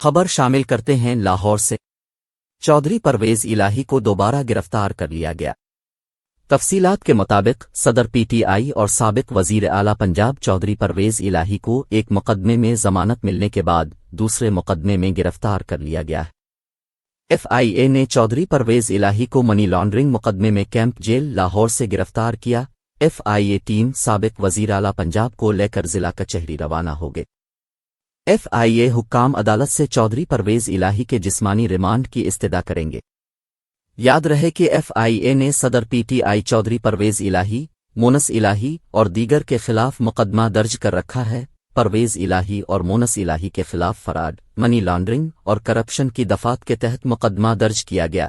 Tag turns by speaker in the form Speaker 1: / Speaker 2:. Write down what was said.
Speaker 1: خبر شامل کرتے ہیں لاہور سے چودھری پرویز الہی کو دوبارہ گرفتار کر لیا گیا۔ تفصیلات کے مطابق صدر پی ٹی آئی اور سابق وزیر اعلیٰ پنجاب چودھری پرویز الہی کو ایک مقدمے میں ضمانت ملنے کے بعد دوسرے مقدمے میں گرفتار کر لیا گیا ہے۔ ایف آئی اے نے چودھری پرویز الہی کو منی لانڈرنگ مقدمے میں کیمپ جیل لاہور سے گرفتار کیا۔ ایف آئی اے ٹیم سابق وزیر اعلیٰ پنجاب کو لے کر ضلع کچہری روانہ ہو گئے۔ ایف آئی اے حکام عدالت سے چودھری پرویز الہی کے جسمانی ریمانڈ کی استدعا کریں گے۔ یاد رہے کہ ایف آئی اے نے صدر P T I Chaudhry Pervaiz Elahi, Moonis الہی اور دیگر کے خلاف مقدمہ درج کر رکھا ہے۔ پرویز الہی اور مونس الہی کے خلاف فراڈ، منی لانڈرنگ اور کرپشن کی دفعات کے تحت مقدمہ درج کیا گیا۔